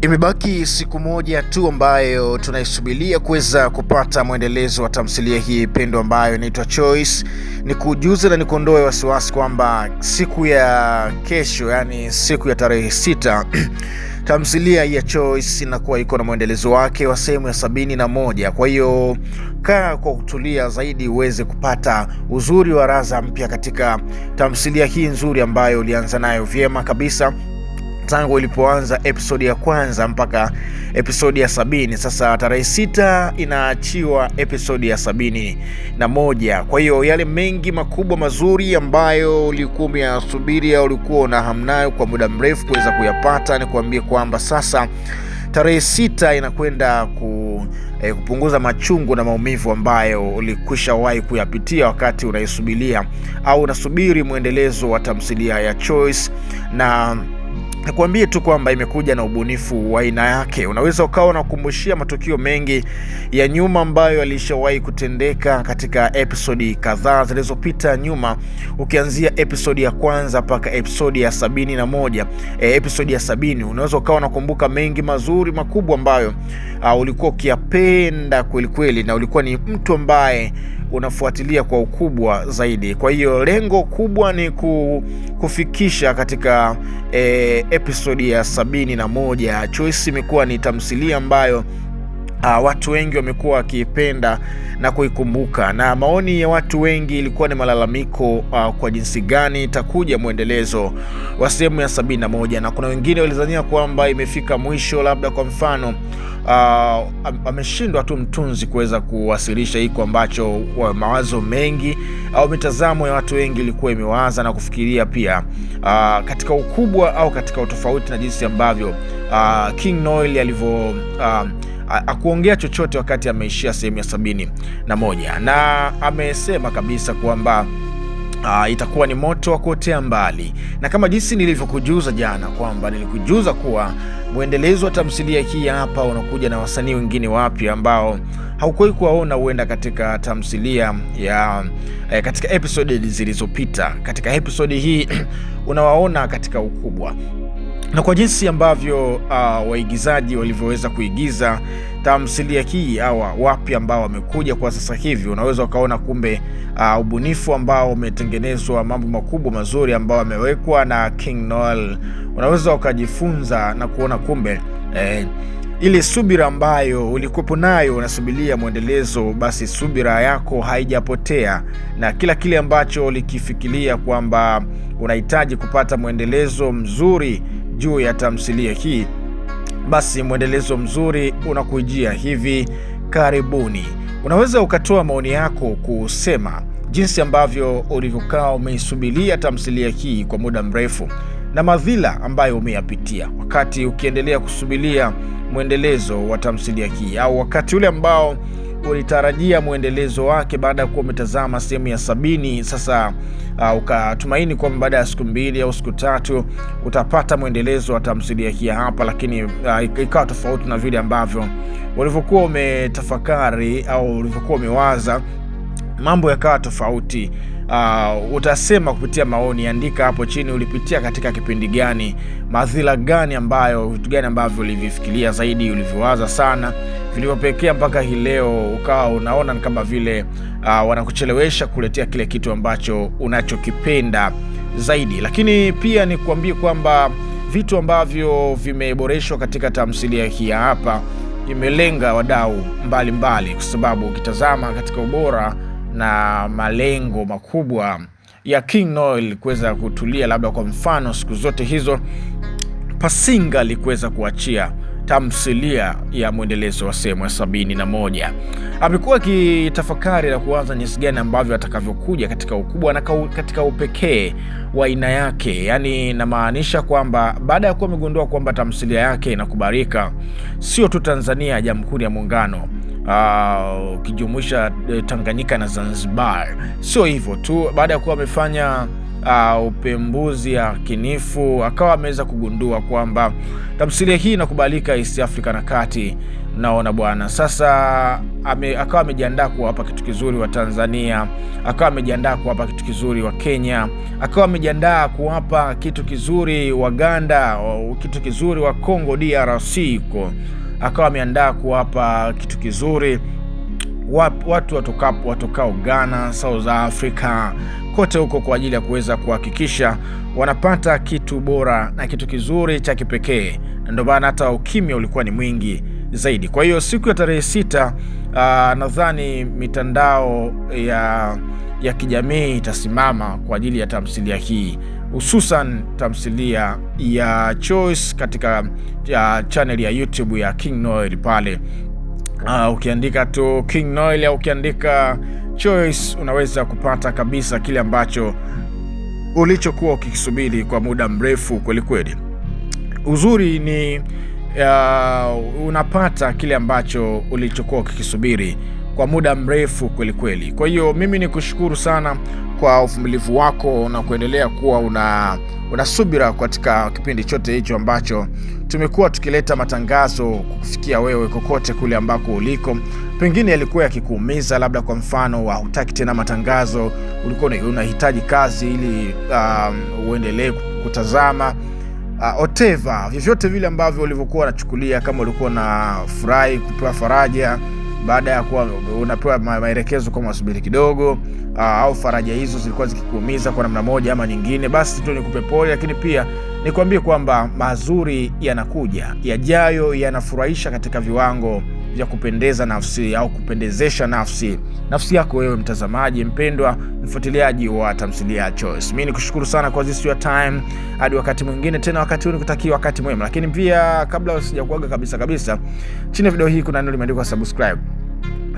Imebaki siku moja tu ambayo tunaisubiria kuweza kupata mwendelezo wa tamthilia hii pendwa ambayo inaitwa Choice. Ni kujuza na nikuondoe wasiwasi kwamba siku ya kesho, yani siku ya tarehe 6 tamthilia ya Choice inakuwa iko na mwendelezo wake wa sehemu ya 71. Kwa hiyo kaa kwa kutulia zaidi uweze kupata uzuri wa raza mpya katika tamthilia hii nzuri ambayo ulianza nayo vyema kabisa tangu ilipoanza episodi ya kwanza mpaka episodi ya 70. Sasa tarehe 6 inaachiwa episodi ya 71. Kwa hiyo yale mengi makubwa mazuri ambayo ulikuwa umeyasubiri au ulikuwa una hamu nayo kwa muda mrefu kuweza kuyapata, ni kuambia kwamba sasa tarehe 6 inakwenda kupunguza machungu na maumivu ambayo ulikwishawahi kuyapitia wakati unaisubiria au unasubiri mwendelezo wa tamthilia ya Choice. Na nakuambie tu kwamba imekuja na ubunifu wa aina yake. Unaweza ukawa unakumbushia matukio mengi ya nyuma ambayo yalishawahi kutendeka katika episodi kadhaa zilizopita nyuma, ukianzia episodi ya kwanza mpaka episodi ya 71. Episodi ya 70 unaweza ukawa unakumbuka mengi mazuri makubwa ambayo ulikuwa ukiyapenda kweli kweli, na ulikuwa ni mtu ambaye unafuatilia kwa ukubwa zaidi. Kwa hiyo lengo kubwa ni kufikisha katika episodi ya 71. Choice imekuwa ni tamthilia ambayo watu wengi wamekuwa wakiipenda na kuikumbuka, na maoni ya watu wengi ilikuwa ni malalamiko kwa jinsi gani itakuja mwendelezo wa sehemu ya 71, na kuna wengine walidhania kwamba imefika mwisho, labda kwa mfano ameshindwa tu mtunzi kuweza kuwasilisha hiko ambacho mawazo mengi au mitazamo ya watu wengi ilikuwa imewaza na kufikiria pia katika ukubwa au katika utofauti na jinsi ambavyo King Noel alivyo akuongea chochote wakati ameishia sehemu ya 71, na amesema kabisa kwamba itakuwa ni moto wa kuotea mbali. Na kama jinsi nilivyokujuza jana kwamba nilikujuza kuwa mwendelezo wa tamthilia hii hapa unakuja na wasanii wengine wapya ambao haukuwahi kuwaona huenda katika tamthilia ya katika episode zilizopita. Katika episode hii unawaona katika ukubwa na kwa jinsi ambavyo waigizaji walivyoweza kuigiza tamthilia hii, au wapi ambao wamekuja kwa sasa hivi, unaweza ukaona kumbe ubunifu ambao umetengenezwa, mambo makubwa mazuri ambao amewekwa na King Noel. Unaweza ukajifunza na kuona kumbe ile subira ambayo ulikuwepo nayo unasubiria mwendelezo, basi subira yako haijapotea, na kila kile ambacho ulikifikiria kwamba unahitaji kupata mwendelezo mzuri juu ya tamthilia hii, basi mwendelezo mzuri unakujia hivi karibuni. Unaweza ukatoa maoni yako kusema jinsi ambavyo ulivyokaa umeisubiria tamthilia hii kwa muda mrefu na madhila ambayo umeyapitia wakati ukiendelea kusubiria mwendelezo wa tamthilia hii, au wakati ule ambao ulitarajia mwendelezo wake baada ya kuwa umetazama sehemu ya 70. Sasa ukatumaini kwamba baada ya siku 2 au siku 3 utapata mwendelezo wa tamthilia hii hapa, lakini ikawa tofauti na vile ambavyo ulivyokuwa umetafakari au ulivyokuwa umewaza, mambo yakawa tofauti. Utasema kupitia maoni, andika hapo chini ulipitia katika kipindi gani, madhila gani ambayo, vitu gani ambavyo ulivifikiria zaidi, ulivyowaza sana, vilivyopekea mpaka hii leo ukawa unaona kama vile wanakuchelewesha kuletea kile kitu ambacho unachokipenda zaidi. Lakini pia ni kuambie kwamba vitu ambavyo vimeboreshwa katika tamthilia hii hapa imelenga wadau mbalimbali, kwa sababu ukitazama katika ubora na malengo makubwa ya King Noel kuweza kutulia, labda kwa mfano siku zote hizo Pasinga alikuweza kuachia tamthilia ya mwendelezo wa sehemu ya 71. Amekuwa akitafakari na kuanza jinsi gani ambavyo atakavyokuja katika ukubwa na katika upekee wa aina yake. Yani namaanisha kwamba baada ya kuwa amegundua kwamba tamthilia yake inakubalika sio tu Tanzania, Jamhuri ya Muungano, ukijumuisha Tanganyika na Zanzibar. Sio hivyo tu, baada ya kuwa amefanya upembuzi yakinifu, akawa ameweza kugundua kwamba tamthilia hii inakubalika East Africa na kati Naona bwana, sasa akawa amejiandaa kuwapa kitu kizuri wa Tanzania, akawa amejiandaa kuwapa kitu kizuri wa Kenya, akawa amejiandaa kuwapa kitu kizuri wa Uganda, kitu kizuri wa Congo DRC, akawa ameandaa kuwapa kitu kizuri watu watokao Ghana, South Africa, kote huko, kwa ajili ya kuweza kuhakikisha wanapata kitu bora na kitu kizuri cha kipekee. Ndio maana hata ukimya ulikuwa ni mwingi zaidi. Kwa hiyo siku ya tarehe 6 nadhani mitandao ya kijamii itasimama kwa ajili ya tamthilia hii, hususan tamthilia ya Choice katika channel ya YouTube ya King Noel pale. Ukiandika tu King Noel au ukiandika Choice unaweza kupata kabisa kile ambacho ulichokuwa ukikisubiri kwa muda mrefu kweli kweli. Uzuri ni unapata kile ambacho ulichokuwa ukikisubiri kwa muda mrefu kweli kweli. Kwa hiyo mimi ni kushukuru sana kwa uvumilivu wako na kuendelea kuwa una subira katika kipindi chote hicho ambacho tumekuwa tukileta matangazo kukufikia wewe kokote kule ambako uliko. Pengine yalikuwa yakikuumiza, labda kwa mfano hutaki tena matangazo, ulikuwa unahitaji kazi ili uendelee kutazama whatever, vyovyote vile ambavyo ulivyokuwa unachukulia, kama ulikuwa na furahi kupewa faraja baada ya kuwa unapewa maelekezo kama usubiri kidogo, au faraja hizo zilikuwa zikikuumiza kwa namna moja ama nyingine, basi tu nikupe pole. Lakini pia nikwambie kwamba mazuri yanakuja, yajayo yanafurahisha katika viwango vya kupendeza nafsi au kupendezesha nafsi yako wewe mtazamaji mpendwa, mfuatiliaji wa tamthilia ya Choice. Mimi nikushukuru sana kwa this your time, hadi wakati mwingine tena. Wakati huu nikutakia wakati mwema, lakini pia kabla sijakuaga kabisa, chini ya video hii kuna neno limeandikwa subscribe.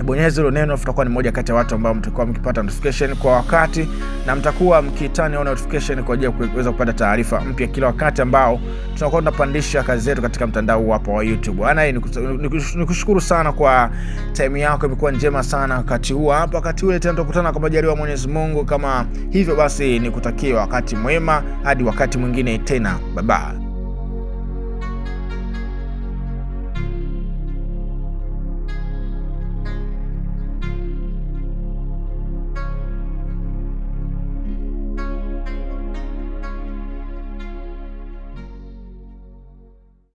Bonyeza hilo neno, tutakuwa ni moja kati ya watu ambao mtakuwa mkipata notification kwa wakati, na mtakuwa mkitani notification kwa ajili ya kuweza kupata taarifa mpya kila wakati ambao tunakuwa tunapandisha kazi zetu katika mtandao hapa wa YouTube. Nikushukuru sana kwa time yako, imekuwa njema sana wakati huu hapa. Wakati ule tena tutakutana kwa majaliwa ya Mwenyezi Mungu. Kama hivyo basi nikutakia wakati mwema hadi wakati mwingine tena. Bye bye.